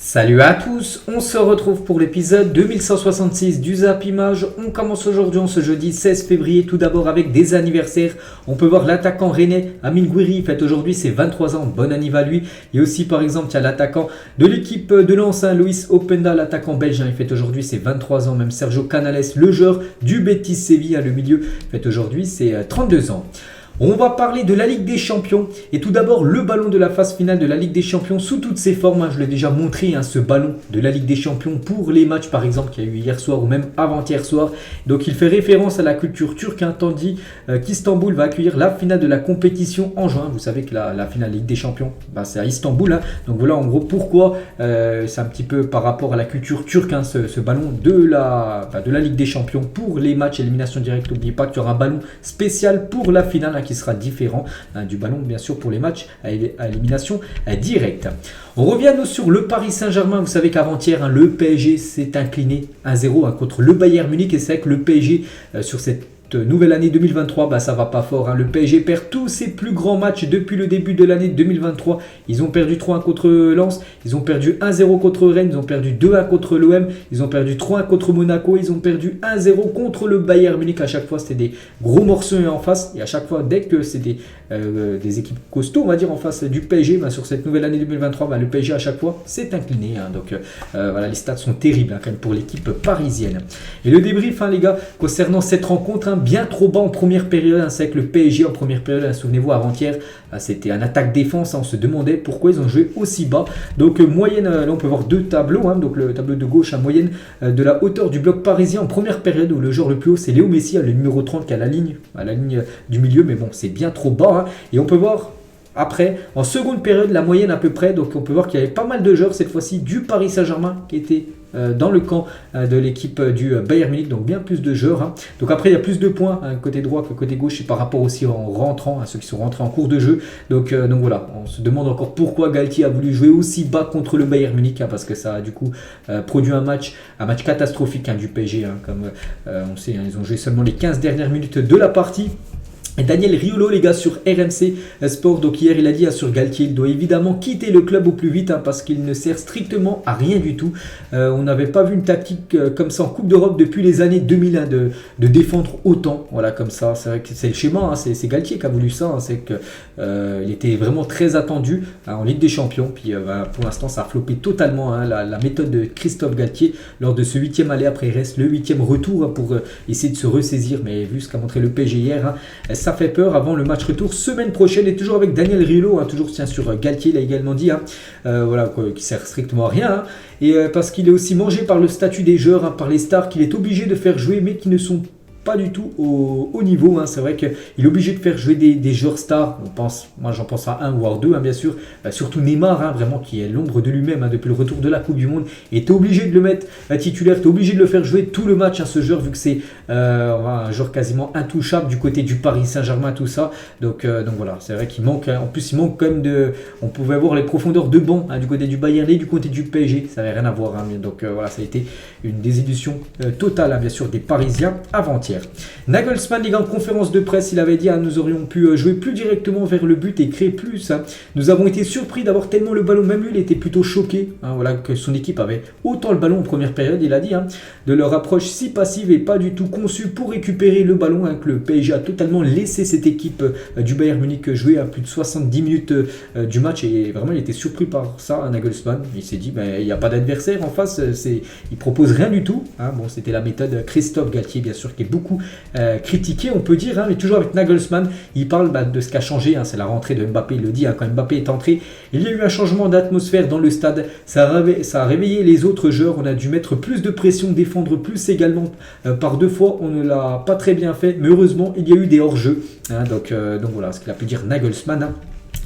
Salut à tous, on se retrouve pour l'épisode 2166 du Zap Image. On commence aujourd'hui en ce jeudi 16 février tout d'abord avec des anniversaires. On peut voir l'attaquant rennais Amine Gouiri, il fête aujourd'hui ses 23 ans, bon anniversaire à lui. Et aussi par exemple il y a l'attaquant de l'équipe de Lens, Loïs Openda, l'attaquant belge, il fête aujourd'hui ses 23 ans. Même Sergio Canales, le joueur du Betis Séville, le milieu, fête aujourd'hui ses 32 ans. On va parler de la Ligue des Champions et tout d'abord le ballon de la phase finale de la Ligue des Champions sous toutes ses formes. Je l'ai déjà montré, ce ballon de la Ligue des Champions pour les matchs par exemple qu'il y a eu hier soir ou même avant-hier soir. Donc il fait référence à la culture turque, tandis qu'Istanbul va accueillir la finale de la compétition en juin. Vous savez que la finale Ligue des Champions, c'est à Istanbul. Donc voilà en gros pourquoi c'est un petit peu par rapport à la culture turque, ce ballon de la Ligue des Champions pour les matchs élimination directe. N'oubliez pas qu'il y aura un ballon spécial pour la finale qui sera différent du ballon bien sûr pour les matchs à élimination directe. On revient sur le Paris Saint-Germain. Vous savez qu'avant-hier le PSG s'est incliné 1-0 contre le Bayern Munich et c'est vrai que le PSG sur cette nouvelle année 2023, ça va pas fort. Le PSG perd tous ses plus grands matchs depuis le début de l'année 2023. Ils ont perdu 3-1 contre Lens, ils ont perdu 1-0 contre Rennes, ils ont perdu 2-1 contre l'OM, ils ont perdu 3-1 contre Monaco, ils ont perdu 1-0 contre le Bayern Munich. À chaque fois, c'était des gros morceaux en face. Et à chaque fois, dès que c'est des équipes costauds, on va dire, en face du PSG, sur cette nouvelle année 2023, le PSG à chaque fois s'est incliné. Donc voilà, les stats sont terribles quand même pour l'équipe parisienne. Et le débrief, les gars, concernant cette rencontre, bien trop bas en première période. C'est que le PSG en première période, souvenez-vous, avant-hier, c'était un attaque-défense. On se demandait pourquoi ils ont joué aussi bas. Donc moyenne, là on peut voir deux tableaux. Donc le tableau de gauche, moyenne de la hauteur du bloc parisien en première période où le joueur le plus haut c'est Léo Messi, le numéro 30 qui a la ligne du milieu. Mais bon, c'est bien trop bas. Et on peut voir après, en seconde période, la moyenne à peu près. Donc on peut voir qu'il y avait pas mal de joueurs cette fois-ci du Paris Saint-Germain qui étaient dans le camp de l'équipe du Bayern Munich, donc bien plus de joueurs. Donc après il y a plus de points côté droit que côté gauche et par rapport aussi en rentrant, ceux qui sont rentrés en cours de jeu. Donc voilà, on se demande encore pourquoi Galtier a voulu jouer aussi bas contre le Bayern Munich, parce que ça a du coup produit un match catastrophique du PSG. Comme on sait, ils ont joué seulement les 15 dernières minutes de la partie. Et Daniel Riolo, les gars, sur RMC Sport, donc hier il a dit sur Galtier, il doit évidemment quitter le club au plus vite parce qu'il ne sert strictement à rien du tout. On n'avait pas vu une tactique comme ça en Coupe d'Europe depuis les années 2000 de défendre autant, voilà comme ça. C'est vrai que c'est le schéma, c'est Galtier qui a voulu ça, c'est que il était vraiment très attendu en Ligue des Champions. Puis pour l'instant ça a floppé totalement la méthode de Christophe Galtier lors de ce 8e aller. Après il reste le 8e retour pour essayer de se ressaisir, mais vu ce qu'a montré le PSG hier, ça fait peur avant le match retour semaine prochaine. Et toujours avec Daniel Riolo, toujours sur Galtier, il a également dit qui sert strictement à rien, et parce qu'il est aussi mangé par le statut des joueurs, par les stars qu'il est obligé de faire jouer mais qui ne sont pas du tout au haut niveau. C'est vrai qu'il est obligé de faire jouer des joueurs stars. Moi j'en pense à un ou à deux, bien sûr. Surtout Neymar, vraiment qui est l'ombre de lui-même depuis le retour de la Coupe du Monde. Et tu es obligé de le mettre titulaire, tu es obligé de le faire jouer tout le match, ce joueur, vu que c'est un joueur quasiment intouchable du côté du Paris Saint-Germain, tout ça. Donc voilà, c'est vrai qu'il manque. En plus, il manque quand même on pouvait voir les profondeurs de banc du côté du Bayern et du côté du PSG. Ça n'avait rien à voir. Donc voilà, ça a été une désillusion totale, bien sûr, des Parisiens avant-hier. Nagelsmann, les gars, en conférence de presse, il avait dit nous aurions pu jouer plus directement vers le but et créer plus. Nous avons été surpris d'avoir tellement le ballon. Même lui, il était plutôt choqué que son équipe avait autant le ballon en première période. Il a dit de leur approche si passive et pas du tout conçue pour récupérer le ballon, que le PSG a totalement laissé cette équipe du Bayern Munich jouer à plus de 70 minutes du match. Et vraiment, il était surpris par ça, Nagelsmann. Il s'est dit il n'y a pas d'adversaire en face, il propose rien du tout. Bon, c'était la méthode Christophe Galtier, bien sûr, qui est beaucoup critiqué, on peut dire, mais toujours avec Nagelsmann, il parle de ce qui a changé, c'est la rentrée de Mbappé, il le dit, quand Mbappé est entré, il y a eu un changement d'atmosphère dans le stade, ça a réveillé les autres joueurs, on a dû mettre plus de pression, défendre plus également, par deux fois, on ne l'a pas très bien fait, mais heureusement, il y a eu des hors-jeux, donc voilà ce qu'il a pu dire Nagelsmann.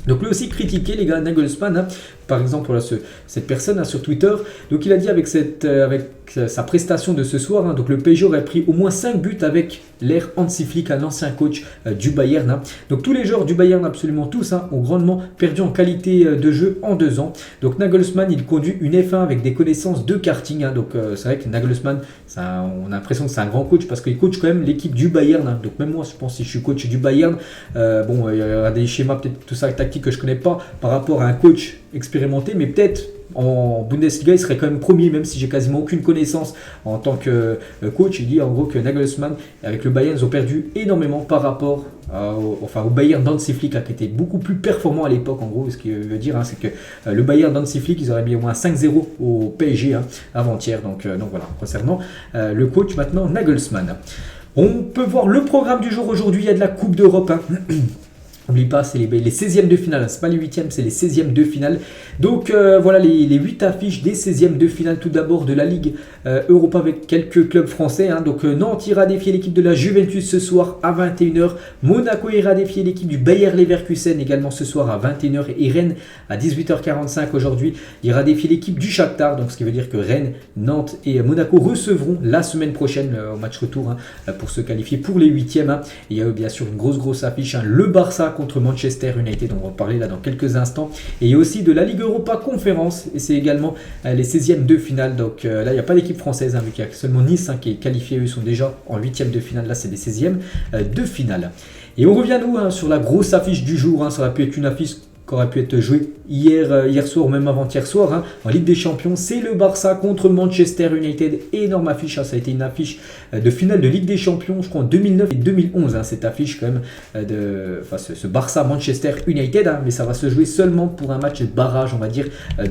Donc lui aussi critiqué, les gars, Nagelsmann, par exemple cette personne sur Twitter, donc il a dit avec sa prestation de ce soir, donc le PSG aurait pris au moins 5 buts avec l'air Hansi Flick, l'ancien coach du Bayern. Donc tous les joueurs du Bayern, absolument tous, ont grandement perdu en qualité de jeu en 2 ans. Donc Nagelsmann, il conduit une F1 avec des connaissances de karting. Donc c'est vrai que Nagelsmann, on a l'impression que c'est un grand coach parce qu'il coach quand même l'équipe du Bayern. Donc même moi, je pense, si je suis coach du Bayern, il y a des schémas, peut-être tout ça tactique que je connais pas par rapport à un coach expérimenté, mais peut-être en Bundesliga, il serait quand même premier, même si j'ai quasiment aucune connaissance en tant que coach. Il dit en gros que Nagelsmann, avec le Bayern, ils ont perdu énormément par rapport au Bayern d'Hansi Flick, qui était beaucoup plus performant à l'époque. En gros, ce qui veut dire, c'est que le Bayern d'Hansi Flick, ils auraient mis au moins 5-0 au PSG avant-hier. Donc voilà, concernant le coach maintenant, Nagelsmann. On peut voir le programme du jour aujourd'hui. Il y a de la Coupe d'Europe. N'oublie pas, c'est les 16e de finale, c'est pas les 8e, c'est les 16e de finale. Donc voilà les 8 affiches des 16e de finale. Tout d'abord de la Ligue Europa avec quelques clubs français. Donc Nantes ira défier l'équipe de la Juventus ce soir à 21h. Monaco ira défier l'équipe du Bayer Leverkusen également ce soir à 21h. Et Rennes à 18h45 aujourd'hui ira défier l'équipe du Shakhtar. Donc ce qui veut dire que Rennes, Nantes et Monaco recevront la semaine prochaine au match retour pour se qualifier pour les 8e. Il y a bien sûr une grosse affiche. Le Barça contre Manchester United, on va en parler là dans quelques instants. Et il y a aussi de la Ligue Europa Conférence, et c'est également les 16e de finale. Donc là, il n'y a pas d'équipe française, vu qu'il y a seulement Nice qui est qualifié. Eux sont déjà en 8e de finale. Là, c'est des 16e de finale. Et on revient, nous, sur la grosse affiche du jour. Ça aurait pu être une affiche qui aurait pu être joué hier soir ou même avant-hier soir en Ligue des Champions. C'est le Barça contre Manchester United. Énorme affiche, ça a été une affiche de finale de Ligue des Champions, je crois en 2009 et 2011, cette affiche quand même, ce Barça-Manchester United, mais ça va se jouer seulement pour un match de barrage, on va dire,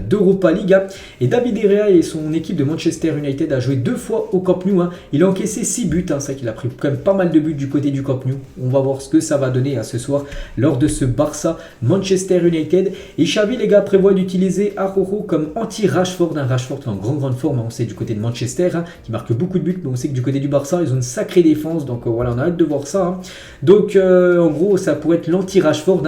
d'Europa League. Et David De Gea et son équipe de Manchester United a joué 2 fois au Camp Nou. Il a encaissé 6 buts, c'est vrai qu'il a pris quand même pas mal de buts du côté du Camp Nou. On va voir ce que ça va donner ce soir lors de ce Barça-Manchester United. Et Xavi, les gars, prévoit d'utiliser Araujo comme anti-Rashford. Rashford en grande forme, on sait, du côté de Manchester, qui marque beaucoup de buts, mais on sait que du côté du Barça, ils ont une sacrée défense. Donc voilà, on a hâte de voir ça. Donc en gros, ça pourrait être l'anti-Rashford.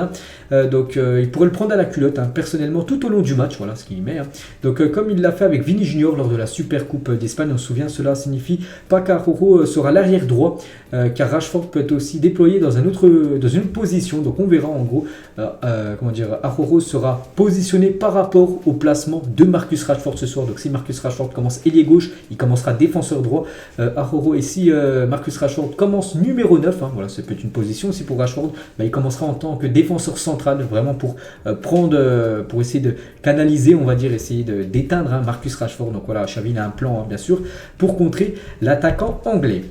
Donc il pourrait le prendre à la culotte, personnellement, tout au long du match. Voilà ce qu'il met. Donc comme il l'a fait avec Vini Junior lors de la Super Coupe d'Espagne, on se souvient, cela signifie pas qu'Araujo sera l'arrière droit, car Rashford peut être aussi déployé dans une autre position. Donc on verra en gros, Araujo sera positionné par rapport au placement de Marcus Rashford ce soir. Donc si Marcus Rashford commence ailier gauche, il commencera défenseur droit. Araujo, et si Marcus Rashford commence numéro 9, voilà, ça peut être une position aussi pour Rashford, il commencera en tant que défenseur central, vraiment pour pour essayer de canaliser, on va dire, essayer d'éteindre Marcus Rashford. Donc voilà, Xavi a un plan, bien sûr, pour contrer l'attaquant anglais.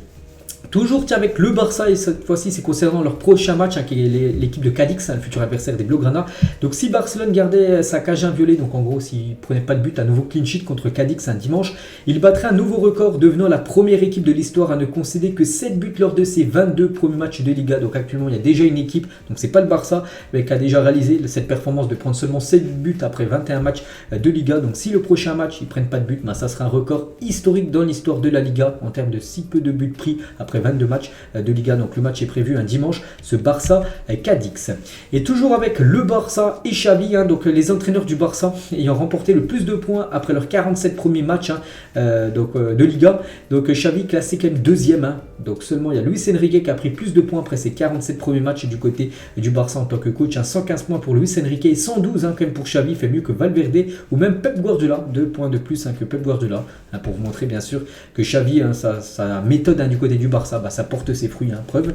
Toujours avec le Barça, et cette fois-ci c'est concernant leur prochain match, qui est l'équipe de Cadix, le futur adversaire des Blaugrana. Donc si Barcelone gardait sa cage inviolée, donc en gros s'il ne prenait pas de but, un nouveau clean sheet contre Cadix un dimanche, il battrait un nouveau record, devenant la première équipe de l'histoire à ne concéder que 7 buts lors de ses 22 premiers matchs de Liga. Donc actuellement il y a déjà une équipe, donc c'est pas le Barça, mais qui a déjà réalisé cette performance de prendre seulement 7 buts après 21 matchs de Liga. Donc si le prochain match ils ne prennent pas de but, ça sera un record historique dans l'histoire de la Liga en termes de si peu de buts pris après 22 matchs de Liga. Donc le match est prévu un dimanche, ce Barça Cadix. Et toujours avec le Barça et Xavi, donc les entraîneurs du Barça ayant remporté le plus de points après leurs 47 premiers matchs de Liga. Donc Xavi classé quand même deuxième. Donc seulement il y a Luis Enrique qui a pris plus de points après ses 47 premiers matchs du côté du Barça en tant que coach. 115 points pour Luis Enrique et 112 quand même pour Xavi, fait mieux que Valverde ou même Pep Guardiola, 2 points de plus que Pep Guardiola, pour vous montrer bien sûr que Xavi, sa méthode du côté du Barça, ça porte ses fruits, preuve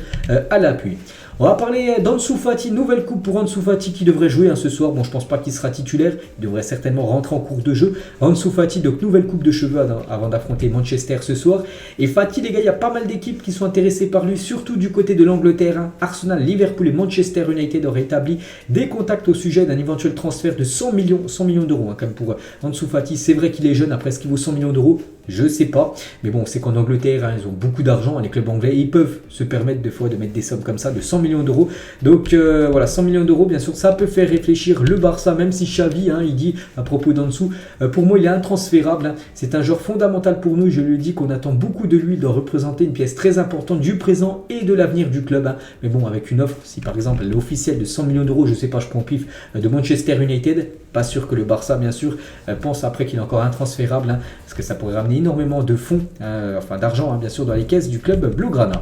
à l'appui. On va parler d'Ansu Fati, nouvelle coupe pour Ansu Fati qui devrait jouer ce soir. Bon, je pense pas qu'il sera titulaire, il devrait certainement rentrer en cours de jeu. Ansu Fati, donc nouvelle coupe de cheveux avant d'affronter Manchester ce soir. Et Fati, les gars, il y a pas mal d'équipes qui sont intéressées par lui, surtout du côté de l'Angleterre. Arsenal, Liverpool et Manchester United auraient établi des contacts au sujet d'un éventuel transfert de 100 millions d'euros comme pour Ansu Fati. C'est vrai qu'il est jeune, après ce qu'il vaut 100 millions d'euros, je sais pas, mais bon, c'est qu'en Angleterre, ils ont beaucoup d'argent, les clubs anglais, et ils peuvent se permettre des fois de mettre des sommes comme ça de 100 millions d'euros. Donc voilà, 100 millions d'euros, bien sûr, ça peut faire réfléchir le Barça, même si Xavi, il dit à propos d'Ansu, pour moi il est intransférable, c'est un joueur fondamental pour nous, je lui dis qu'on attend beaucoup de lui, il doit représenter une pièce très importante du présent et de l'avenir du club. Mais bon, avec une offre, si par exemple elle est officielle de 100 millions d'euros, je sais pas, je prends pif, de Manchester United, pas sûr que le Barça, bien sûr, pense après qu'il est encore intransférable, parce que ça pourrait ramener énormément de fonds, d'argent, bien sûr, dans les caisses du club Blaugrana.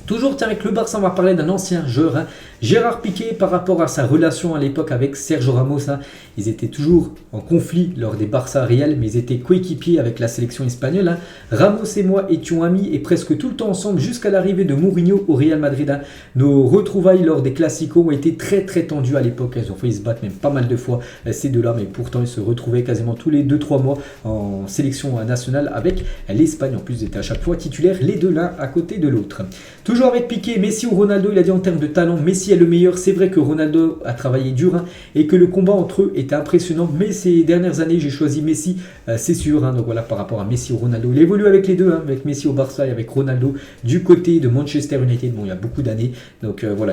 Toujours avec le Barça, on va parler d'un ancien joueur Gérard Piqué, par rapport à sa relation à l'époque avec Sergio Ramos, hein, ils étaient toujours en conflit lors des Barça Real, mais ils étaient coéquipiers avec la sélection espagnole. Hein. Ramos et moi étions amis et presque tout le temps ensemble jusqu'à l'arrivée de Mourinho au Real Madrid. Hein. Nos retrouvailles lors des Classicos ont été très tendues à l'époque. Ils ont failli se battre même pas mal de fois, ces deux-là, mais pourtant ils se retrouvaient quasiment tous les 2-3 mois en sélection nationale avec l'Espagne. En plus, ils étaient à chaque fois titulaires, les deux l'un à côté de l'autre. Toujours avec Piqué, Messi ou Ronaldo, il a dit en termes de talent, Messi est le meilleur. C'est vrai que Ronaldo a travaillé dur, hein, et que le combat entre eux était impressionnant, mais ces dernières années, j'ai choisi Messi, c'est sûr. Hein, donc voilà, par rapport à Messi ou Ronaldo, il évolue avec les deux, hein, avec Messi au Barça et avec Ronaldo du côté de Manchester United. Bon, il y a beaucoup d'années, donc voilà,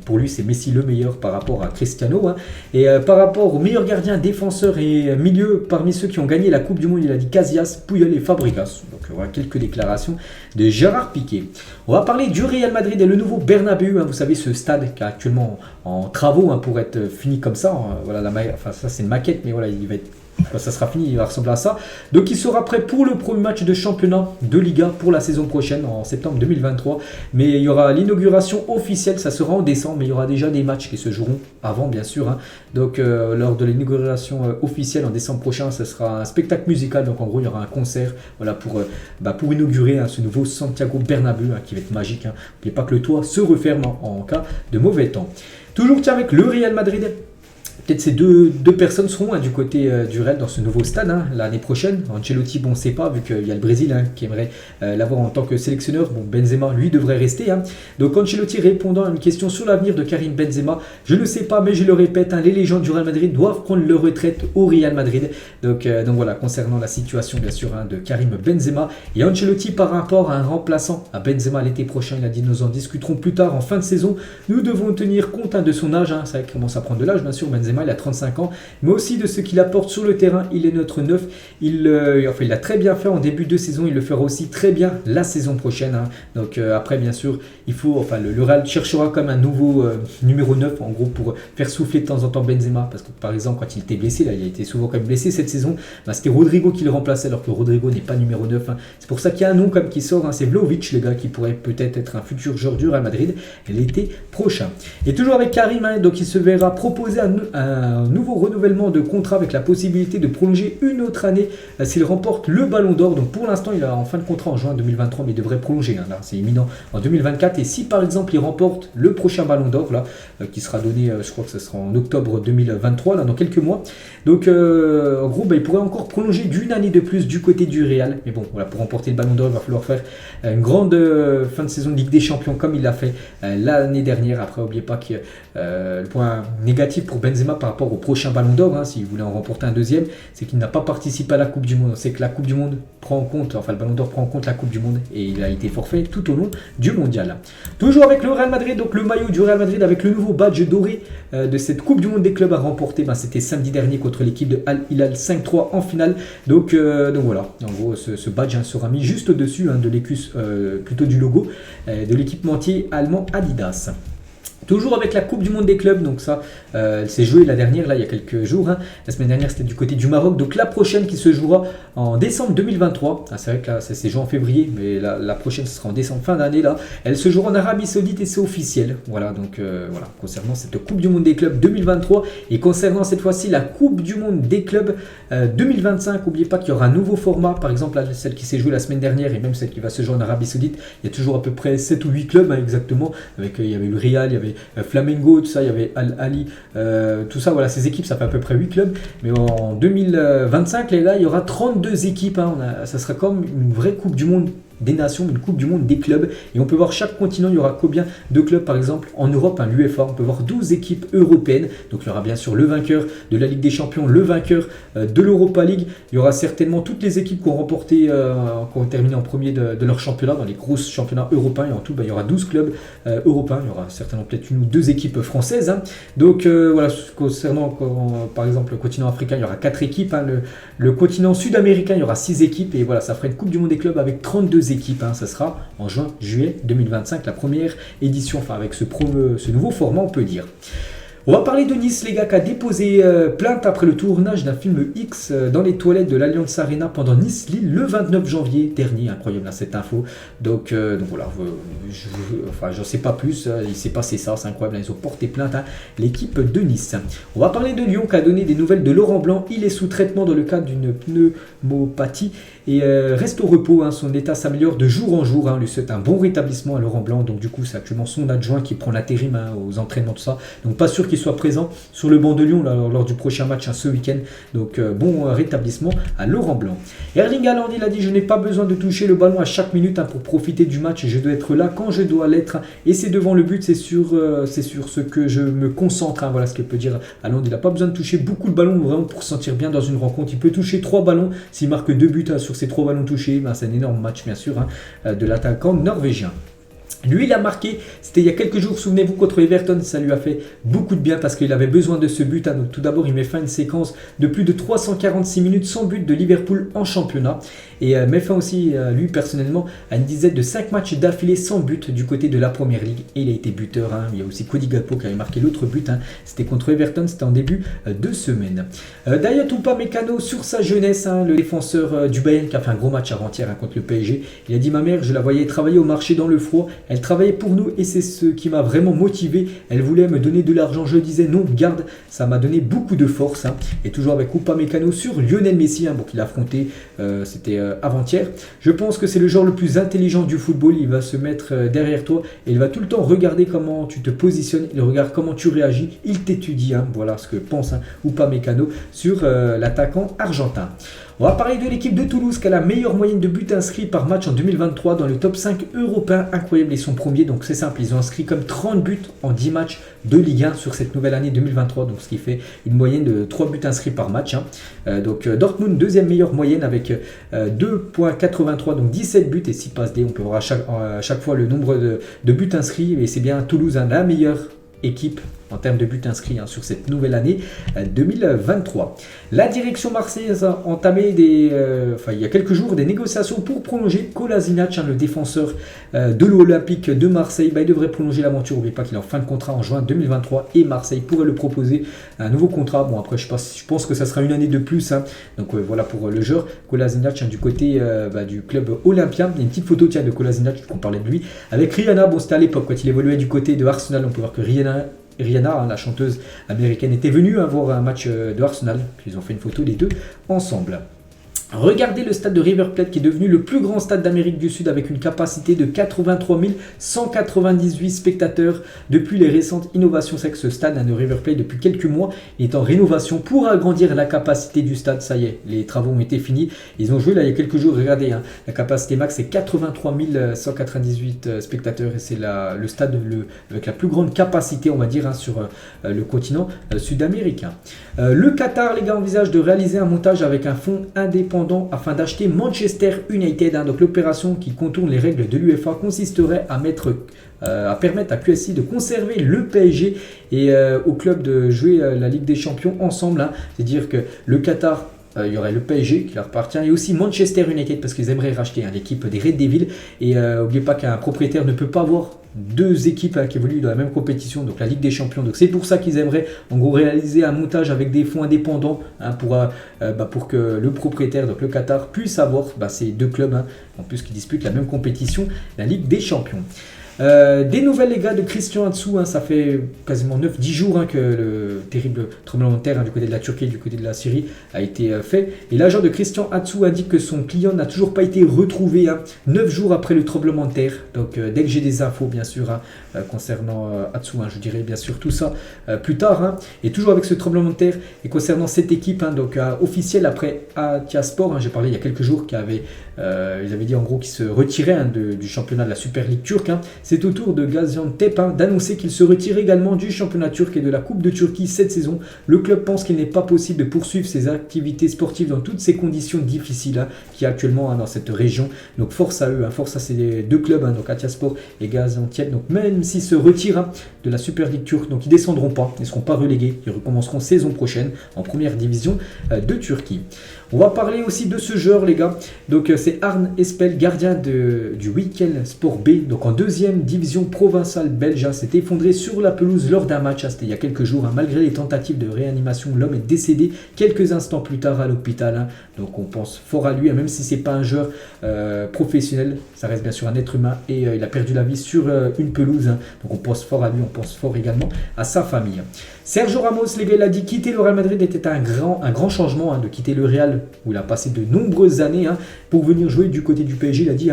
pour lui, c'est Messi le meilleur par rapport à Cristiano. Hein. Et par rapport aux meilleurs gardiens, défenseurs et milieu, parmi ceux qui ont gagné la Coupe du Monde, il a dit Casillas, Puyol et Fabregas. Donc voilà, quelques déclarations de Gérard Piqué. On va parler du Real Madrid et le nouveau Bernabéu. Hein, vous savez, ce stade qui est actuellement en travaux, hein, pour être fini comme ça. Hein, voilà, ça c'est une maquette, mais voilà, il va être. Quand ça sera fini, il va ressembler à ça. Donc il sera prêt pour le premier match de championnat de Liga pour la saison prochaine, en septembre 2023. Mais il y aura l'inauguration officielle, ça sera en décembre, mais il y aura déjà des matchs qui se joueront avant, bien sûr. Hein. Donc lors de l'inauguration officielle en décembre prochain, ce sera un spectacle musical. Donc en gros, il y aura un concert, voilà, pour inaugurer, hein, ce nouveau Santiago Bernabéu, hein, qui va être magique. Hein. N'oubliez pas que le toit se referme en cas de mauvais temps. Toujours avec le Real Madrid. Peut-être ces deux personnes seront, hein, du côté du Real dans ce nouveau stade, hein, l'année prochaine. Ancelotti, bon, on ne sait pas, vu qu'il y a le Brésil, hein, qui aimerait l'avoir en tant que sélectionneur. Bon, Benzema, lui, devrait rester. Hein. Donc Ancelotti répondant à une question sur l'avenir de Karim Benzema. Je ne sais pas, mais je le répète, hein, les légendes du Real Madrid doivent prendre leur retraite au Real Madrid. Donc voilà, concernant la situation, bien sûr, hein, de Karim Benzema. Et Ancelotti, par rapport à un remplaçant à Benzema l'été prochain, il a dit, nous en discuterons plus tard en fin de saison. Nous devons tenir compte, hein, de son âge. Hein. Ça commence à prendre de l'âge, bien sûr, Benzema. Il a 35 ans, mais aussi de ce qu'il apporte sur le terrain. Il est notre neuf. Il l'a très bien fait en début de saison. Il le fera aussi très bien la saison prochaine. Hein. Donc après, bien sûr, le Real cherchera comme un nouveau numéro 9, en gros, pour faire souffler de temps en temps Benzema. Parce que par exemple, quand il était blessé, là, il a été souvent quand même blessé cette saison, c'était Rodrigo qui le remplaçait, alors que Rodrigo n'est pas numéro 9. Hein. C'est pour ça qu'il y a un nom comme qui sort. Hein. C'est Vlahovic, le gars qui pourrait peut-être être un futur joueur du Real Madrid l'été prochain. Et toujours avec Karim, hein, donc il se verra proposer un nouveau renouvellement de contrat avec la possibilité de prolonger une autre année s'il remporte le Ballon d'Or. Donc pour l'instant, il est en fin de contrat en juin 2023, mais il devrait prolonger. Hein, là, c'est imminent en 2024. Et si par exemple il remporte le prochain Ballon d'Or, là, qui sera donné, je crois que ce sera en octobre 2023, là, dans quelques mois. Donc en gros, il pourrait encore prolonger d'une année de plus du côté du Real. Mais bon, voilà, pour remporter le Ballon d'Or, il va falloir faire une grande fin de saison de Ligue des Champions comme il l'a fait l'année dernière. Après, n'oubliez pas que le point négatif pour Benzema par rapport au prochain Ballon d'Or, hein, s'il voulait en remporter un deuxième, c'est qu'il n'a pas participé à la Coupe du Monde. On sait que la Coupe du Monde prend en compte, enfin le Ballon d'Or prend en compte la Coupe du Monde, et il a été forfait tout au long du mondial. Toujours avec le Real Madrid, donc le maillot du Real Madrid avec le nouveau badge doré de cette Coupe du Monde des clubs à remporter, c'était samedi dernier contre l'équipe de Al Hilal 5-3 en finale. Donc voilà, en gros ce badge, hein, sera mis juste au-dessus, hein, de l'écus, plutôt du logo de l'équipementier allemand Adidas. Toujours avec la Coupe du Monde des clubs, donc ça, elle s'est jouée la dernière, là, il y a quelques jours. Hein. La semaine dernière, c'était du côté du Maroc. Donc la prochaine qui se jouera en décembre 2023. Ah, c'est vrai que là, ça s'est joué en février, mais la prochaine, ce sera en décembre, fin d'année, là. Elle se jouera en Arabie Saoudite et c'est officiel. Voilà, donc voilà, concernant cette Coupe du Monde des clubs 2023 et concernant cette fois-ci la Coupe du Monde des clubs 2025. N'oubliez pas qu'il y aura un nouveau format, par exemple, celle qui s'est jouée la semaine dernière et même celle qui va se jouer en Arabie Saoudite. Il y a toujours à peu près 7 ou 8 clubs, hein, exactement. Il y avait le Real, il y avait Flamengo, tout ça, il y avait Al Ahly, tout ça, voilà, ces équipes, ça fait à peu près 8 clubs. Mais en 2025, là, il y aura 32 équipes. Hein, ça sera comme une vraie Coupe du Monde des nations, une Coupe du Monde des clubs. Et on peut voir chaque continent, il y aura combien de clubs, par exemple en Europe, hein, l'UEFA, on peut voir 12 équipes européennes. Donc il y aura bien sûr le vainqueur de la Ligue des Champions, le vainqueur de l'Europa League. Il y aura certainement toutes les équipes qui ont remporté, qui ont terminé en premier de leur championnat, dans les gros championnats européens. Et en tout, il y aura 12 clubs européens. Il y aura certainement peut-être une ou deux équipes françaises. Hein. Donc voilà, concernant par exemple le continent africain, il y aura 4 équipes. Hein. Le continent sud-américain, il y aura 6 équipes. Et voilà, ça ferait une Coupe du Monde des clubs avec 32 équipes. Hein. Ça sera en juillet 2025, la première édition, enfin avec ce nouveau format, on peut dire. On va parler de Nice, les gars, qui a déposé plainte après le tournage d'un film X dans les toilettes de l'Allianz Arena pendant Nice-Lille le 29 janvier dernier. Incroyable, hein, cette info. Donc voilà, j'en sais pas plus. Il s'est passé ça, c'est incroyable. Ils ont porté plainte à l'équipe de Nice. On va parler de Lyon qui a donné des nouvelles de Laurent Blanc. Il est sous traitement dans le cadre d'une pneumopathie et reste au repos. Hein. Son état s'améliore de jour en jour. Hein. On lui souhaite un bon rétablissement à Laurent Blanc. Donc du coup, c'est actuellement son adjoint qui prend l'intérim aux entraînements, tout ça. Donc pas sûr qu'il soit présent sur le banc de Lyon lors du prochain match ce week-end. Donc bon rétablissement à Laurent Blanc. Erling Haaland, il a dit: je n'ai pas besoin de toucher le ballon à chaque minute pour profiter du match. Je dois être là quand je dois l'être. Et c'est devant le but, c'est sur ce que je me concentre. Hein. Voilà ce que peut dire Haaland. Il n'a pas besoin de toucher beaucoup de ballons vraiment pour se sentir bien dans une rencontre. Il peut toucher 3 ballons. S'il marque 2 buts sur ces 3 ballons touchés, c'est un énorme match bien sûr de l'attaquant norvégien. Lui, il a marqué, c'était il y a quelques jours, souvenez-vous, contre Everton, ça lui a fait beaucoup de bien parce qu'il avait besoin de ce but. Donc, tout d'abord, il met fin à une séquence de plus de 346 minutes sans but de Liverpool en championnat. Et met fin aussi, lui, personnellement, à une dizaine de 5 matchs d'affilée sans but du côté de la Première Ligue. Et il a été buteur. Hein. Il y a aussi Cody Gakpo qui avait marqué l'autre but. Hein. C'était contre Everton, c'était en début de semaine. Dayot Upamecano, sur sa jeunesse, hein, le défenseur du Bayern qui a fait un gros match avant-hier contre le PSG. Il a dit: ma mère, je la voyais travailler au marché dans le froid. Elle travaillait pour nous et c'est ce qui m'a vraiment motivé. Elle voulait me donner de l'argent. Je disais non, garde. Ça m'a donné beaucoup de force. Hein. Et toujours avec Upamecano sur Lionel Messi, hein, qu'il a affronté, c'était avant-hier. Je pense que c'est le joueur le plus intelligent du football. Il va se mettre derrière toi et il va tout le temps regarder comment tu te positionnes. Il regarde comment tu réagis. Il t'étudie. Hein. Voilà ce que pense Upamecano sur l'attaquant argentin. On va parler de l'équipe de Toulouse qui a la meilleure moyenne de buts inscrits par match en 2023 dans le top 5 européen. Incroyable, ils sont premiers, donc c'est simple. Ils ont inscrit comme 30 buts en 10 matchs de Ligue 1 sur cette nouvelle année 2023, donc ce qui fait une moyenne de 3 buts inscrits par match. Hein. Donc Dortmund, deuxième meilleure moyenne avec 2,83, donc 17 buts et 6 passes D. On peut voir à chaque fois le nombre de buts inscrits et c'est bien Toulouse, hein, la meilleure équipe en termes de buts inscrits sur cette nouvelle année 2023. La direction marseillaise a entamé il y a quelques jours des négociations pour prolonger Kolasinac, le défenseur de l'Olympique de Marseille. Il devrait prolonger l'aventure. N'oubliez pas qu'il est en fin de contrat en juin 2023 et Marseille pourrait le proposer un nouveau contrat. Bon, après, je pense que ça sera une année de plus. Hein. Donc voilà pour le joueur Kolasinac du côté du club olympien. Il y a une petite photo de Kolasinac, qu'on parlait de lui, avec Rihanna. Bon, c'était à l'époque quand il évoluait du côté de Arsenal. On peut voir que Rihanna, la chanteuse américaine, était venue voir un match de Arsenal. Puis ils ont fait une photo les deux ensemble. Regardez le stade de River Plate qui est devenu le plus grand stade d'Amérique du Sud avec une capacité de 83 198 spectateurs depuis les récentes innovations. C'est que ce stade de River Plate depuis quelques mois est en rénovation pour agrandir la capacité du stade. Ça y est, les travaux ont été finis. Ils ont joué là il y a quelques jours. Regardez, hein, la capacité max c'est 83 198 spectateurs et c'est le stade avec la plus grande capacité, on va dire, sur le continent sud-américain. Le Qatar, les gars, envisage de réaliser un montage avec un fonds indépendant afin d'acheter Manchester United. Hein. Donc l'opération qui contourne les règles de l'UEFA consisterait à permettre à QSI de conserver le PSG et au club de jouer la Ligue des Champions ensemble. Hein. C'est-à-dire que le Qatar, il y aurait le PSG qui leur appartient et aussi Manchester United parce qu'ils aimeraient racheter l'équipe des Red Devils. Et n'oubliez pas qu'un propriétaire ne peut pas avoir deux équipes qui évoluent dans la même compétition, donc la Ligue des Champions. Donc c'est pour ça qu'ils aimeraient en gros réaliser un montage avec des fonds indépendants pour que le propriétaire, donc le Qatar, puisse avoir ces deux clubs en plus qui disputent la même compétition, la Ligue des Champions. Des nouvelles, les gars, de Christian Atsu. Ça fait quasiment 9-10 jours que le terrible tremblement de terre du côté de la Turquie et du côté de la Syrie a été fait. Et l'agent de Christian Atsu indique que son client n'a toujours pas été retrouvé 9 jours après le tremblement de terre. Donc dès que j'ai des infos, bien sûr, concernant Atsu, je dirai bien sûr tout ça plus tard. Et toujours avec ce tremblement de terre et concernant cette équipe, officielle après Atyaspor, j'ai parlé il y a quelques jours ils avaient dit en gros qu'ils se retiraient du championnat de la Super League turque. C'est au tour de Gaziantep d'annoncer qu'il se retire également du championnat turc et de la Coupe de Turquie cette saison. Le club pense qu'il n'est pas possible de poursuivre ses activités sportives dans toutes ces conditions difficiles qu'il y a actuellement dans cette région. Donc force à eux, force à ces deux clubs, donc Atyaspor et Gaziantep. Donc même s'ils se retirent de la Super League turque, donc ils ne descendront pas, ils ne seront pas relégués, ils recommenceront saison prochaine en première division de Turquie. On va parler aussi de ce joueur, les gars. Donc c'est Arne Espel, gardien du Weekend Sport B, donc en deuxième deuxième division provinciale belge, s'est effondré sur la pelouse lors d'un match, c'était il y a quelques jours. Malgré les tentatives de réanimation, l'homme est décédé quelques instants plus tard à l'hôpital. Donc on pense fort à lui, même si c'est pas un joueur professionnel, ça reste bien sûr un être humain et il a perdu la vie sur une pelouse. Donc on pense fort à lui, on pense fort également à sa famille. Sergio Ramos, les gars, il a dit quitter le Real Madrid était un grand changement, de quitter le Real où il a passé de nombreuses années pour venir jouer du côté du PSG. Il a dit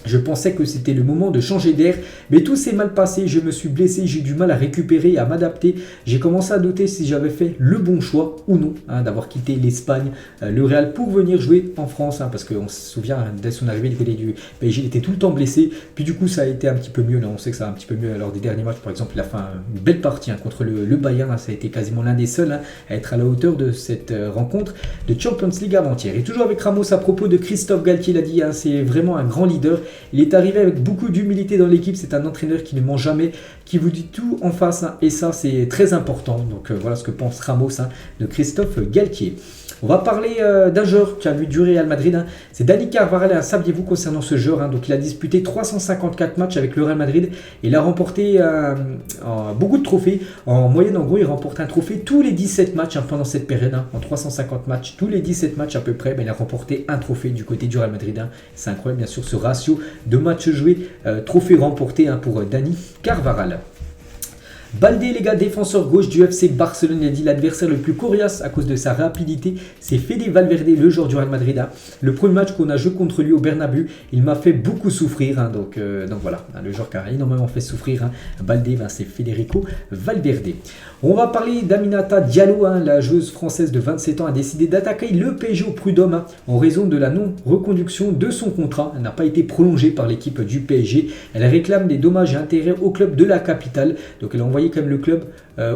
je pensais que c'était le moment de changer d'air, mais tout s'est mal passé, je me suis blessé, j'ai eu du mal à récupérer et à m'adapter. J'ai commencé à douter si j'avais fait le bon choix ou non d'avoir quitté l'Espagne, le Real pour venir jouer en France, parce qu'on se souvient, dès son arrivée du côté du PSG, il était tout le temps blessé, puis du coup ça a été un petit peu mieux, là on sait que ça va un petit peu mieux lors des derniers matchs. Par exemple il a fait une belle partie contre le Bayern, ça a été quasiment l'un des seuls à être à la hauteur de cette rencontre de Champions League avant-hier. Et toujours avec Ramos à propos de Christophe Galtier, il a dit c'est vraiment un grand leader. Il est arrivé avec beaucoup d'humilité dans l'équipe, c'est un entraîneur qui ne ment jamais, qui vous dit tout en face, et ça c'est très important. Donc voilà ce que pense Ramos de Christophe Galtier. On va parler d'un joueur qui a vu du Real Madrid, c'est Dani Carvajal. Saviez-vous concernant ce joueur, donc il a disputé 354 matchs avec le Real Madrid, il a remporté beaucoup de trophées. En moyenne, en gros, il remporte un trophée tous les 17 matchs pendant cette période, en 350 matchs, tous les 17 matchs à peu près, il a remporté un trophée du côté du Real Madrid. C'est incroyable bien sûr ce ratio de matchs joués, trophées remportés pour Dani Carvajal. Baldé, les gars, défenseur gauche du FC Barcelone, il a dit l'adversaire le plus coriace à cause de sa rapidité, c'est Fede Valverde, le joueur du Real Madrid. Le premier match qu'on a joué contre lui au Bernabéu, il m'a fait beaucoup souffrir. Donc voilà, le joueur qui a énormément fait souffrir. Baldé, c'est Federico Valverde. On va parler d'Aminata Diallo, la joueuse française de 27 ans a décidé d'attaquer le PSG au prud'homme en raison de la non-reconduction de son contrat. Elle n'a pas été prolongée par l'équipe du PSG. Elle réclame des dommages et intérêts au club de la capitale. Donc elle a envoyé quand même le club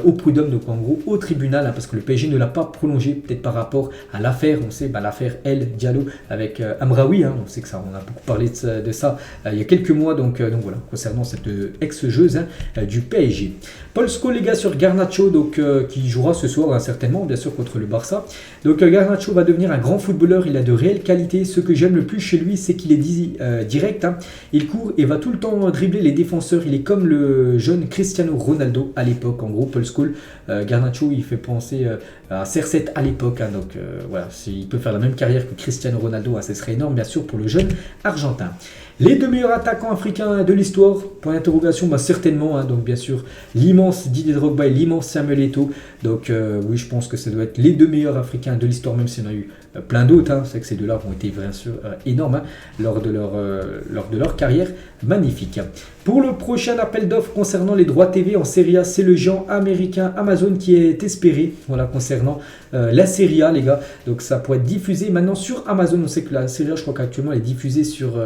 au prud'homme, donc en gros au tribunal, parce que le PSG ne l'a pas prolongé, peut-être par rapport à l'affaire, on sait l'affaire El Diallo avec Amraoui, on sait que ça, on a beaucoup parlé de ça il y a quelques mois, donc voilà, concernant cette ex-joueuse du PSG. Paul Scholes, les gars, sur Garnacho, donc qui jouera ce soir certainement, bien sûr, contre le Barça. Donc Garnacho va devenir un grand footballeur, il a de réelles qualités. Ce que j'aime le plus chez lui, c'est qu'il est direct, il court et va tout le temps dribbler les défenseurs. Il est comme le jeune Cristiano Ronaldo à l'époque, en gros. Paul Scholes, Garnacho, il fait penser à CR7 à l'époque, donc voilà, il peut faire la même carrière que Cristiano Ronaldo, ce serait énorme bien sûr pour le jeune argentin. Les deux meilleurs attaquants africains de l'histoire, point d'interrogation, certainement, donc bien sûr l'immense Didier Drogba et l'immense Samuel Eto'o. Donc oui, je pense que ça doit être les deux meilleurs africains de l'histoire, même s'il y en a eu plein d'autres. C'est que ces deux-là ont été bien sûr énormes lors de leur carrière magnifique. Pour le prochain appel d'offres concernant les droits TV en Serie A, c'est le géant américain Amazon qui est espéré, voilà, concernant la Serie A, les gars. Donc ça pourrait être diffusé maintenant sur Amazon. On sait que la Serie A, je crois qu'actuellement elle est diffusée sur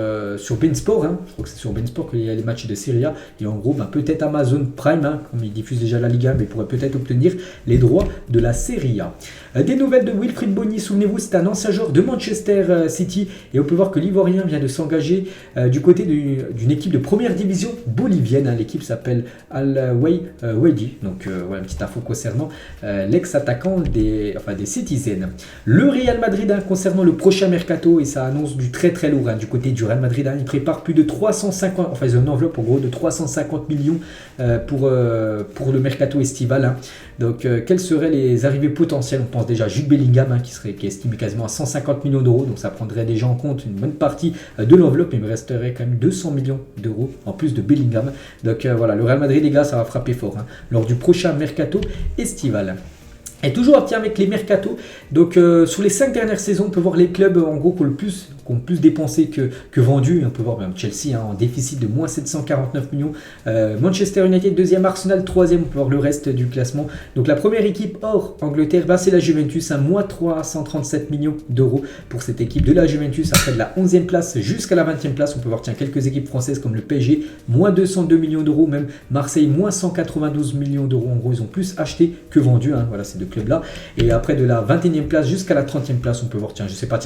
beIN Sport, je crois que c'est sur beIN Sport qu'il y a les matchs de Serie A, et en gros peut-être Amazon Prime, comme il diffuse déjà la Liga, mais pourrait peut-être obtenir les droits de la Serie A. Des nouvelles de Wilfried Bony, souvenez-vous, c'est un ancien joueur de Manchester City, et on peut voir que l'Ivoirien vient de s'engager du côté d'une équipe de première division bolivienne. L'équipe s'appelle Al-Wadi, donc voilà une petite info concernant l'ex-attaquant des Citizens. Le Real Madrid, concernant le prochain mercato, et ça annonce du très très lourd du côté du Real Madrid, il prépare plus de 350, ils ont une enveloppe en gros de 350 millions pour le mercato estival. Donc quelles seraient les arrivées potentielles? On pense déjà à Jude Bellingham qui est estimé quasiment à 150 millions d'euros, donc ça prendrait déjà en compte une bonne partie de l'enveloppe, mais il me resterait quand même 200 millions d'euros en plus de Bellingham. Donc voilà, le Real Madrid, les gars, ça va frapper fort lors du prochain mercato estival. Et toujours avec les mercatos, donc sur les 5 dernières saisons, on peut voir les clubs en gros qui ont plus dépensé que vendu. On peut voir même Chelsea en déficit de moins 749 millions, Manchester United 2e, Arsenal 3e, on peut voir le reste du classement. Donc la première équipe hors Angleterre, c'est la Juventus, moins 337 millions d'euros pour cette équipe de la Juventus. Après de la 11e place jusqu'à la 20e place, on peut voir quelques équipes françaises comme le PSG, moins 202 millions d'euros, même Marseille, moins 192 millions d'euros. En gros, ils ont plus acheté que vendu, voilà, ces deux clubs-là. Et après de la 21e place jusqu'à la 30e place, on peut voir,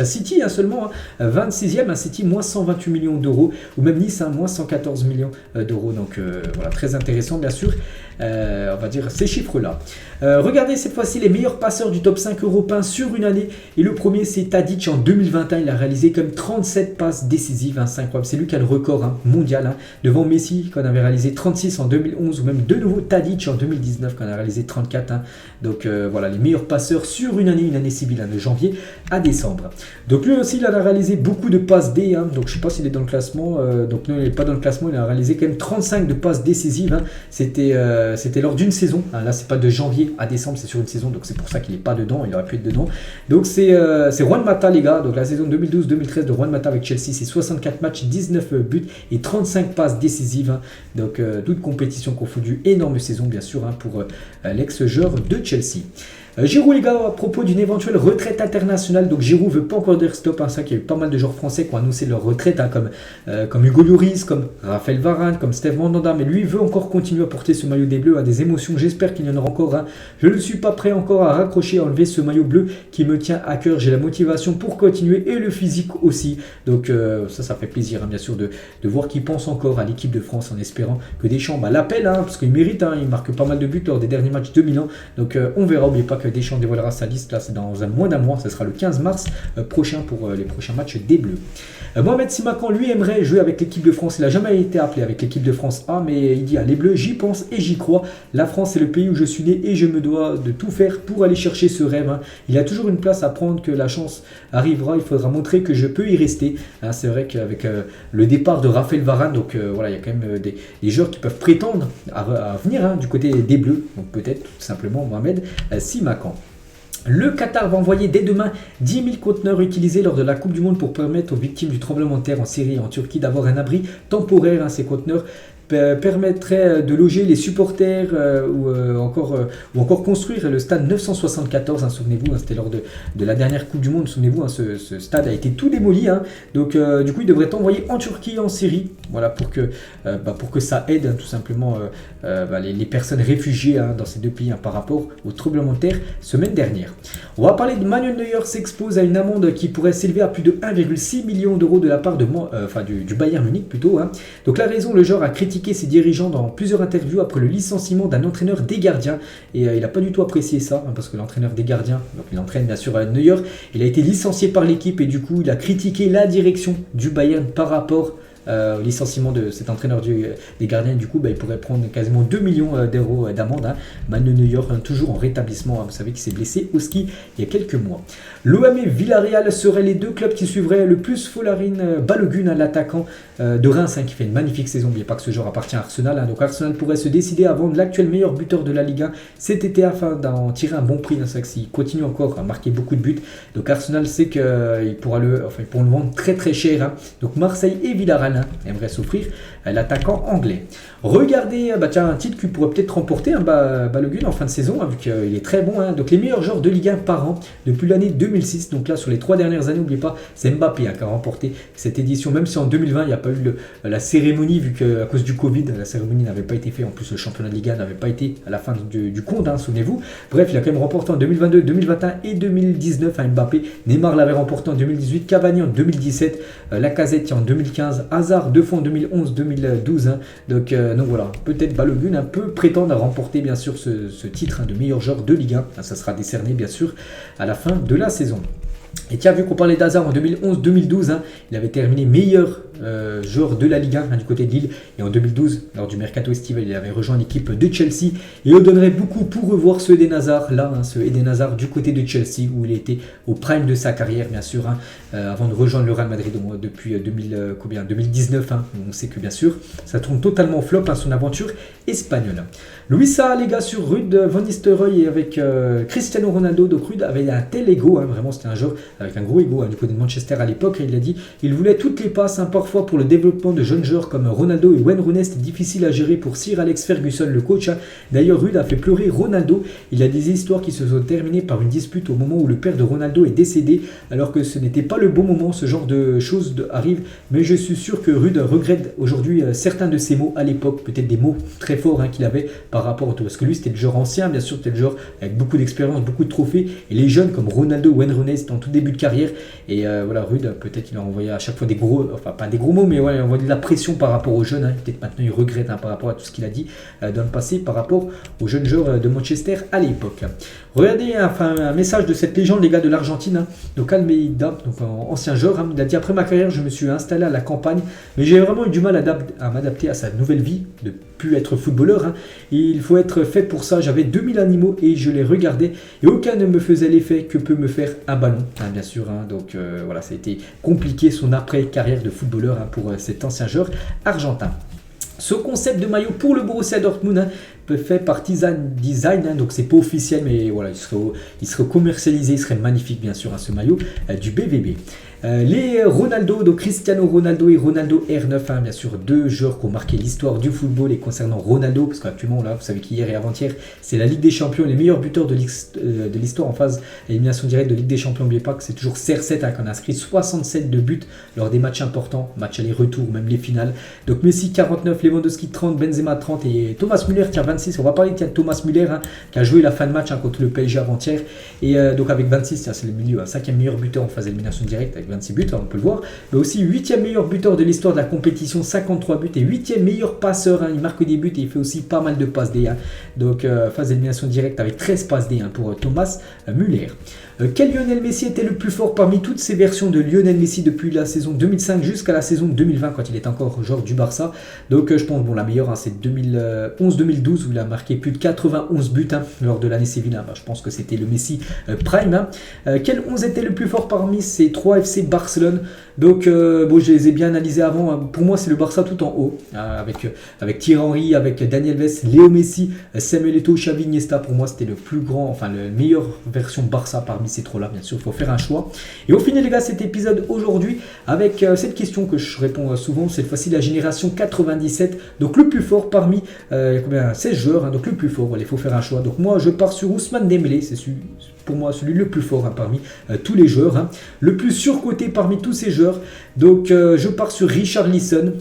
City seulement, 26e, City, moins 128 millions d'euros, ou même Nice, moins 114 millions d'euros. Donc voilà, très intéressant bien sûr. on va dire ces chiffres-là. Regardez cette fois-ci les meilleurs passeurs du top 5 européen sur une année. Et le premier, c'est Tadic en 2021. Il a réalisé comme 37 passes décisives. Hein, c'est incroyable. C'est lui qui a le record mondial. Hein, devant Messi, qu'on avait réalisé 36 en 2011. Ou même de nouveau Tadic en 2019, qu'on a réalisé 34. Hein. Donc voilà, les meilleurs passeurs sur une année civile, hein, de janvier à décembre. Donc lui aussi, il a réalisé beaucoup de passes D. Hein, donc je ne sais pas s'il est dans le classement. Donc non, il n'est pas dans le classement. Il a réalisé quand même 35 de passes décisives. Hein. C'était lors d'une saison. Hein, là, c'est pas de janvier à décembre, c'est sur une saison, donc c'est pour ça qu'il n'est pas dedans, il aurait pu être dedans. Donc c'est Juan Mata, les gars. Donc la saison 2012-2013 de Juan Mata avec Chelsea, c'est 64 matchs, 19 buts et 35 passes décisives. Hein. Donc toute compétition confondue, énorme saison bien sûr, hein, pour l'ex-joueur de Chelsea. Giroud, les gars, à propos d'une éventuelle retraite internationale. Donc Giroud ne veut pas encore dire stop. Hein, ça qu'il y a eu pas mal de joueurs français qui ont annoncé leur retraite, hein, comme Hugo Lloris, comme Raphaël Varane, comme Steve Mandanda. Mais lui, il veut encore continuer à porter ce maillot des Bleus, à des émotions. J'espère qu'il y en aura encore. Hein. Je ne suis pas prêt encore à raccrocher, à enlever ce maillot bleu qui me tient à cœur. J'ai la motivation pour continuer et le physique aussi. Donc ça fait plaisir, hein, bien sûr, de voir qu'il pense encore à l'équipe de France en espérant que Deschamps l'appelle, hein, parce qu'il mérite. Hein, il marque pas mal de buts lors des derniers matchs de Milan. Donc on verra. N'oubliez pas que Deschamps dévoilera sa liste, là c'est dans moins d'un mois, ce sera le 15 mars prochain pour les prochains matchs des Bleus. Mohamed Simakan, lui, aimerait jouer avec l'équipe de France. Il n'a jamais été appelé avec l'équipe de France A, mais il dit les Bleus, j'y pense et j'y crois. La France est le pays où je suis né et je me dois de tout faire pour aller chercher ce rêve. Hein. Il y a toujours une place à prendre, que la chance arrivera. Il faudra montrer que je peux y rester. Hein, c'est vrai qu'avec le départ de Raphaël Varane, donc voilà, il y a quand même des joueurs qui peuvent prétendre à venir, hein, du côté des Bleus. Donc peut-être tout simplement Mohamed Simakan. Le Qatar va envoyer dès demain 10 000 conteneurs utilisés lors de la Coupe du Monde pour permettre aux victimes du tremblement de terre en Syrie et en Turquie d'avoir un abri temporaire. Hein, ces conteneurs permettrait de loger les supporters ou encore construire le stade 974, hein, souvenez-vous, hein, c'était lors de la dernière Coupe du Monde, souvenez-vous, hein, ce stade a été tout démoli, hein, donc du coup il devrait être envoyé en Turquie et en Syrie, voilà, pour que ça aide, hein, tout simplement les personnes réfugiées, hein, dans ces deux pays, hein, par rapport au tremblement de terre semaine dernière. On va parler de Manuel Neuer s'expose à une amende qui pourrait s'élever à plus de 1,6 million d'euros de la part du Bayern Munich plutôt, hein. Donc la raison, le joueur a critiqué ses dirigeants dans plusieurs interviews après le licenciement d'un entraîneur des gardiens et il n'a pas du tout apprécié ça, hein, parce que l'entraîneur des gardiens, donc il entraîne bien sûr Neuer, il a été licencié par l'équipe et du coup il a critiqué la direction du Bayern par rapport au licenciement de cet entraîneur des gardiens. Du coup il pourrait prendre quasiment 2 millions d'euros d'amende, hein. Manuel Neuer, hein, toujours en rétablissement, hein, vous savez qu'il s'est blessé au ski il y a quelques mois. L'OM et Villarreal seraient les deux clubs qui suivraient le plus Folarin Balogun, hein, l'attaquant de Reims, hein, qui fait une magnifique saison. N'oubliez pas que ce joueur appartient à Arsenal, hein, donc Arsenal pourrait se décider à vendre l'actuel meilleur buteur de la Ligue 1 cet été afin d'en tirer un bon prix, hein. C'est vrai que s'il continue encore à marquer beaucoup de buts, donc Arsenal sait qu'ils pourront le vendre très très cher, hein. Donc Marseille et Villarreal, hein, aimeraient s'offrir l'attaquant anglais. Regardez, un titre qui pourrait peut-être remporter, hein, Balogun en fin de saison, hein, vu qu'il est très bon, hein. Donc les meilleurs joueurs de Ligue 1 par an depuis l'année 2006. Donc là sur les 3 dernières années, n'oubliez pas, c'est Mbappé, hein, qui a remporté cette édition, même si en 2020 il n'y a pas eu la cérémonie, vu qu'à cause du Covid la cérémonie n'avait pas été faite. En plus le championnat de Ligue 1 n'avait pas été à la fin du compte, hein, souvenez-vous. Bref, il a quand même remporté en 2022, 2021 et 2019, hein, Mbappé. Neymar l'avait remporté en 2018, Cavani en 2017, Lacazette en 2015, Hazard 2 fois en 2011, 2012, hein. Donc voilà, peut-être Balogun peut prétendre à remporter bien sûr ce titre, hein, de meilleur joueur de Ligue 1. Hein, ça sera décerné bien sûr à la fin de la saison. Et tiens, vu qu'on parlait d'Hazard en 2011-2012, hein, il avait terminé meilleur joueur de la Ligue 1, hein, du côté de Lille. Et en 2012, lors du mercato estival, il avait rejoint l'équipe de Chelsea. Et on donnerait beaucoup pour revoir ce Eden Hazard là, hein, ce Eden Hazard du côté de Chelsea, où il était au prime de sa carrière, bien sûr, hein, avant de rejoindre le Real Madrid depuis 2019. Hein, on sait que bien sûr, ça tourne totalement flop, hein, son aventure espagnole. Luisa, les gars, sur Ruud van Nistelrooy et avec Cristiano Ronaldo. Donc Ruud avait un tel ego, hein, vraiment c'était un joueur avec un gros ego, hein, du côté de Manchester à l'époque. Il a dit il voulait toutes les passes, hein, parfois pour le développement de jeunes joueurs comme Ronaldo et Wayne Rooney, c'était difficile à gérer pour Sir Alex Ferguson, le coach, hein. D'ailleurs, Ruud a fait pleurer Ronaldo. Il a des histoires qui se sont terminées par une dispute au moment où le père de Ronaldo est décédé, alors que ce n'était pas le bon moment. Ce genre de choses arrivent, mais je suis sûr que Ruud regrette aujourd'hui certains de ses mots à l'époque, peut-être des mots très forts, hein, qu'il avait par rapport au tout. Parce que lui, c'était le joueur ancien, bien sûr, c'était le joueur avec beaucoup d'expérience, beaucoup de trophées, et les jeunes comme Ronaldo, Wayne Rooney, c'était en tout début de carrière. Et voilà, Ruud, peut-être il a envoyé à chaque fois des gros, enfin pas des gros mots, mais ouais, on voit de la pression par rapport aux jeunes. Peut-être maintenant il regrette par rapport à tout ce qu'il a dit dans le passé par rapport aux jeunes joueurs de Manchester à l'époque. Regardez un message de cette légende, les gars, de l'Argentine, donc Almeida, donc ancien joueur. Il a dit: après ma carrière, je me suis installé à la campagne, mais j'ai vraiment eu du mal à m'adapter à sa nouvelle vie, de plus être footballeur. Il faut être fait pour ça. J'avais 2000 animaux et je les regardais et aucun ne me faisait l'effet que peut me faire un ballon. Bien sûr, donc voilà, ça a été compliqué son après-carrière de footballeur pour cet ancien joueur argentin. Ce concept de maillot pour le Borussia Dortmund fait par Design, donc c'est pas officiel, mais voilà, il serait commercialisé, il serait magnifique bien sûr ce maillot du BVB. Les Ronaldo, donc Cristiano Ronaldo et Ronaldo R9, bien sûr deux joueurs qui ont marqué l'histoire du football. Et concernant Ronaldo, parce qu'actuellement là, vous savez qu'hier et avant-hier, c'est la Ligue des Champions, les meilleurs buteurs de l'histoire en phase élimination directe de Ligue des Champions. N'oubliez pas que c'est toujours CR7 qui en a inscrit 67 de buts lors des matchs importants, matchs aller-retour, même les finales. Donc Messi 49, Lewandowski 30, Benzema 30 et Thomas Müller qui a 26. On va parler de Thomas Müller qui a joué la fin de match contre le PSG avant-hier. Et donc avec 26, c'est le milieu, 5e meilleur buteur en phase élimination directe avec 26 buts, on peut le voir, mais aussi 8e meilleur buteur de l'histoire de la compétition, 53 buts, et 8e meilleur passeur, il marque des buts et il fait aussi pas mal de passes D. Donc phase d'élimination directe avec 13 passes D pour Thomas Müller. Quel Lionel Messi était le plus fort parmi toutes ces versions de Lionel Messi depuis la saison 2005 jusqu'à la saison 2020 quand il est encore joueur du Barça? Donc je pense la meilleure c'est 2011-2012 où il a marqué plus de 91 buts lors de l'année Séville. Je pense que c'était le Messi Prime. Quel 11 était le plus fort parmi ces 3 FC Barcelone? Donc je les ai bien analysés avant. Pour moi c'est le Barça tout en haut avec Thierry Henry, avec Daniel Alves, Léo Messi, Samuel Eto'o, Xavi, Iniesta. Pour moi c'était le plus grand, la meilleure version Barça parmi ces trois là. Bien sûr il faut faire un choix. Et au final les gars, cet épisode aujourd'hui avec cette question que je réponds souvent, cette fois-ci la génération 97, donc le plus fort parmi il y a combien, 16 joueurs, donc le plus fort. Voilà, il faut faire un choix. Donc moi je pars sur Ousmane Dembélé, c'est pour moi celui le plus fort parmi tous les joueurs, le plus surcoté parmi tous ces joueurs. Donc je pars sur Richarlison.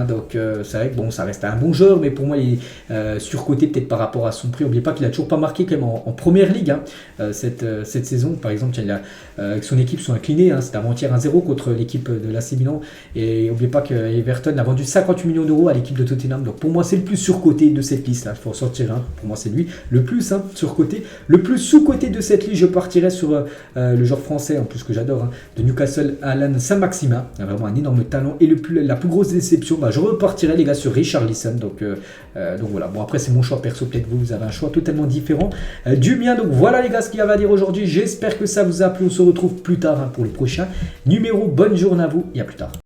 Donc c'est vrai que ça reste un bon joueur, mais pour moi il est surcoté peut-être par rapport à son prix. N'oubliez pas qu'il a toujours pas marqué quand même en première ligue cette saison. Par exemple, avec son équipe sont inclinés. C'était avant-hier 1-0 contre l'équipe de l'AC Milan. Et n'oubliez pas qu'Everton a vendu 58 millions d'euros à l'équipe de Tottenham. Donc pour moi c'est le plus surcoté de cette liste. Il faut en sortir un. Pour moi c'est lui le plus surcoté. Le plus sous-coté de cette liste, je partirais sur le joueur français en plus que j'adore de Newcastle, Alan Saint-Maximin. Il a vraiment un énorme talent. Et la plus grosse déception, je repartirai les gars sur Richarlison. Donc voilà. Bon, après c'est mon choix perso. Peut-être vous avez un choix totalement différent du mien. Donc voilà les gars ce qu'il y avait à dire aujourd'hui. J'espère que ça vous a plu. On se retrouve plus tard pour le prochain numéro. Bonne journée à vous et à plus tard.